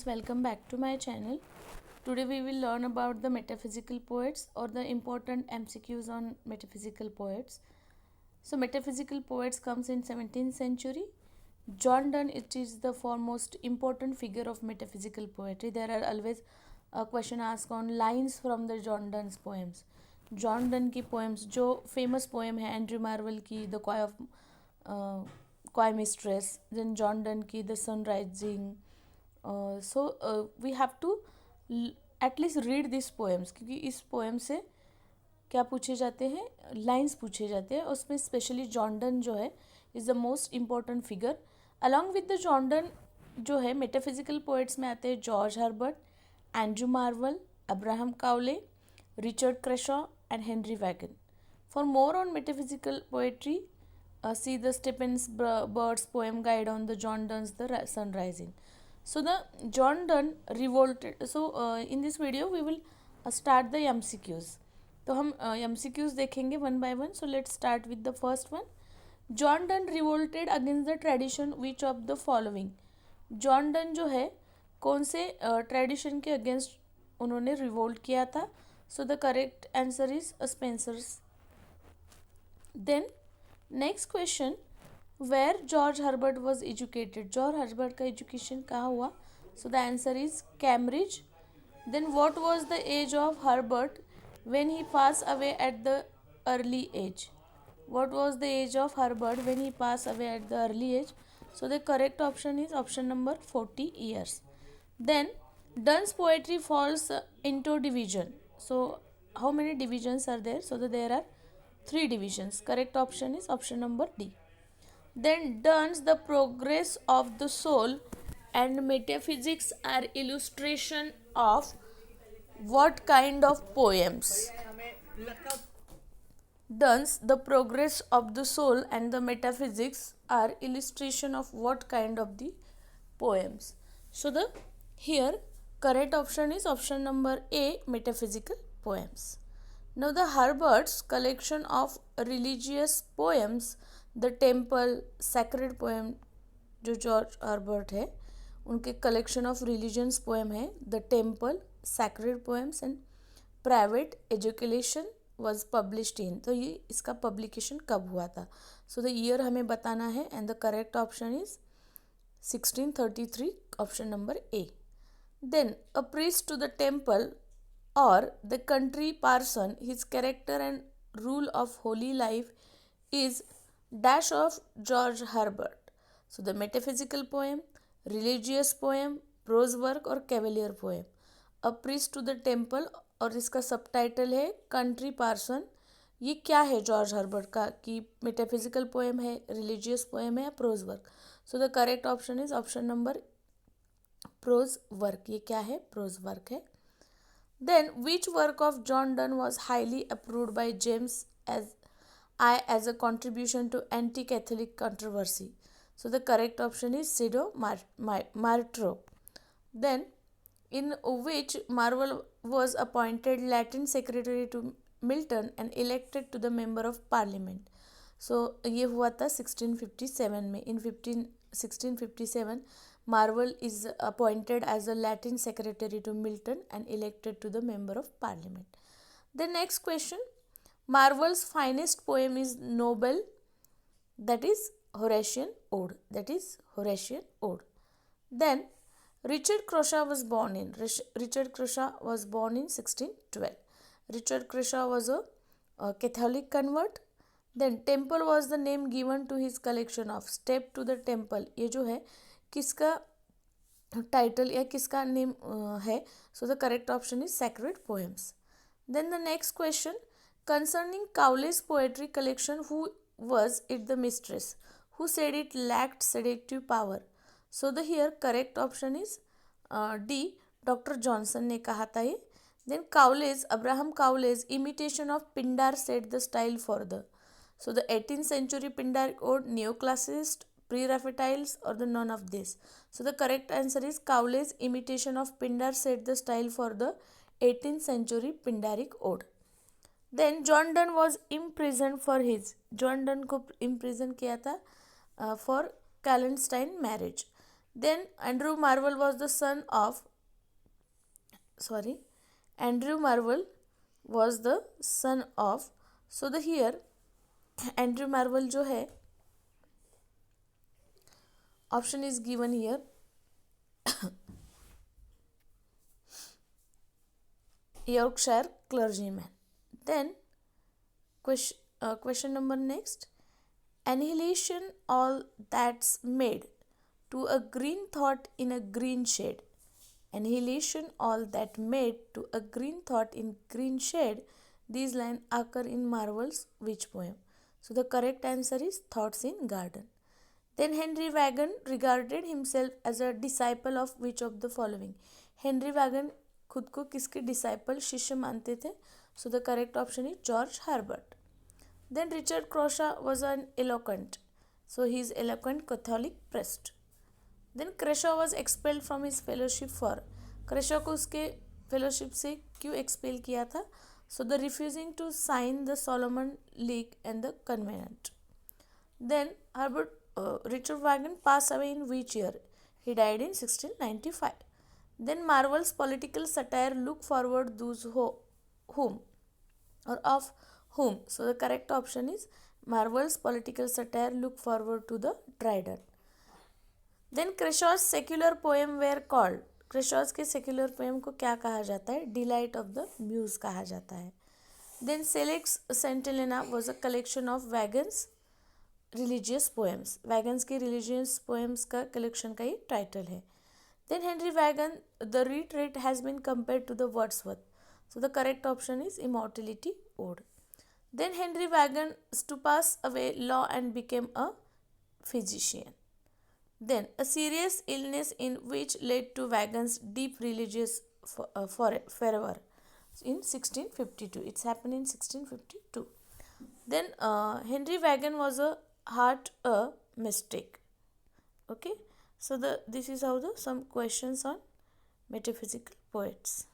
welcome back to my channel. Today we will learn about the metaphysical poets or the important MCQs on metaphysical poets. So metaphysical poets comes in 17th century. John Donne it is the foremost important figure of metaphysical poetry. There are always a question asked on lines from the John Donne's poems. John Donne की poems जो famous poem है Andrew Marvell की the coy mistress, then John Donne की the sun rising. We have to at least read this poems, क्योंकि इस poem से क्या पूछे जाते हैं, लाइंस पूछे जाते हैं. उसमें स्पेशली जॉन डन जो है is the most important figure. Along with the John Donne जो है मेटाफिजिकल पोएट्स में आते हैं George Herbert, Andrew Marvel, Abraham Cowley, Richard Crashaw and Henry Wagon. For more on metaphysical poetry, see the Stephen's Bird's poem guide on the John Donne's The Sun Rising. So the John Donne revolted. So in this video we will start the MCQs. तो हम MCQs देखेंगे one by one. So let's start with the first one. John Donne revolted against the tradition which of the following. John Donne जो है कौन से tradition के against उन्होंने revolt किया था. So the correct answer is Spenser's. Then next question, where George Herbert was educated. George Herbert का education कहाँ हुआ? So the answer is Cambridge. Then what was the age of Herbert when he passed away at the early age? What was the age of Herbert when he passed away at the early age? So the correct option is option number 40 years. Then Donne's poetry falls into division. So how many divisions are there? So there are 3 divisions. Correct option is option number D. Then Donne's The Progress of the Soul and Metaphysics are illustration of what kind of poems? Donne's The Progress of the Soul and the Metaphysics are illustration of what kind of the poems? So the here correct option is option number A, metaphysical poems. Now the Herbert's collection of religious poems, the temple, sacred poem, जो George Herbert है उनके collection of religious poem है the temple, sacred poems and private education was published in. तो ये इसका publication कब हुआ था? सो द ईयर हमें बताना है and the correct option is 1633, option number A. Then a priest to the temple or the country parson, his character and rule of holy life is dash of George Herbert. So the metaphysical poem, religious poem, prose work और cavalier poem. A priest to the temple और इसका subtitle है country parson. ये क्या है George Herbert का कि metaphysical poem है, रिलीजियस पोएम है या prose work? So the correct option is option number prose work. ये क्या है? प्रोज वर्क है. Then which work of John Donne was highly approved by James as a contribution to anti Catholic controversy? So the correct option is pseudo martyr. Then in which Marvel was appointed Latin secretary to Milton and elected to the member of parliament. So ये हुआ था 1657 में. In 1657 Marvel is appointed as a Latin secretary to Milton and elected to the member of parliament. The next question, Marvel's finest poem is Noble, that is Horatian Ode. That is Horatian Ode. Then Richard Crashaw was born in 1612. Richard Crashaw was a Catholic convert. Then Temple was the name given to his collection of Step to the Temple. ये जो है किसका title या किसका name है? So the correct option is sacred poems. Then the next question, concerning Cowley's poetry collection, who was it the mistress? Who said it lacked sedative power? So the here correct option is D, doctor Johnson ने कहा था ये. Then Cowley's, Abraham Cowley's imitation of Pindar set the style for the. So द 18th century Pindar ode, neoclassicist, pre-Raphaelites or the none of this? So the correct answer is Cowley's imitation of Pindar set the style for the 18th century Pindaric ode. Then John Donne was imprisoned for his, John Donne को imprisoned किया था for Callenstein marriage. Then Andrew Marvell was the son of, Andrew Marvell was the son of, so the here Andrew Marvell जो है, option is given here, Yorkshire clergyman. Then question number next. Annihilation all that's made to a green thought in a green shade. Annihilation all that made to a green thought in green shade. These lines occur in Marvell's which poem? So the correct answer is Thoughts in Garden. Then Henry Vaughan regarded himself as a disciple of which of the following? Henry Vaughan खुद को किसके disciple शिष्य मानते थे? सो the correct option is George Herbert. Then Richard Crashaw was an eloquent, so he is eloquent Catholic priest. Then Crashaw was expelled from his fellowship for, Crashaw को उसके fellowship से क्यों एक्सपेल किया था? So the refusing to sign the Solomon League and the Covenant. Then Richard Vaughan passed away in which year? He died in 1695. Then Marvell's political satire look forward those whom or of whom. So the correct option is Marvell's political satire look forward to the Dryden. Then Crashaw's secular poem were called. Crashaw's के secular poem को क्या कहा जाता है? Delight of the Muse कहा जाता है. Then Select Centinela was a collection of Vaughan's religious poems. Vaughan's के religious poems का collection का ये title है. Then Henry Vaughan, the retreat has been compared to the Wordsworth. So the correct option is Immortality Ode. Then Henry Vaughan to pass away law and became a physician. Then a serious illness in which led to Vaughan's deep religious fervor in 1652. It's happened in 1652. Then Henry Vaughan was a heart mistake. Okay. So this is how some questions on metaphysical poets.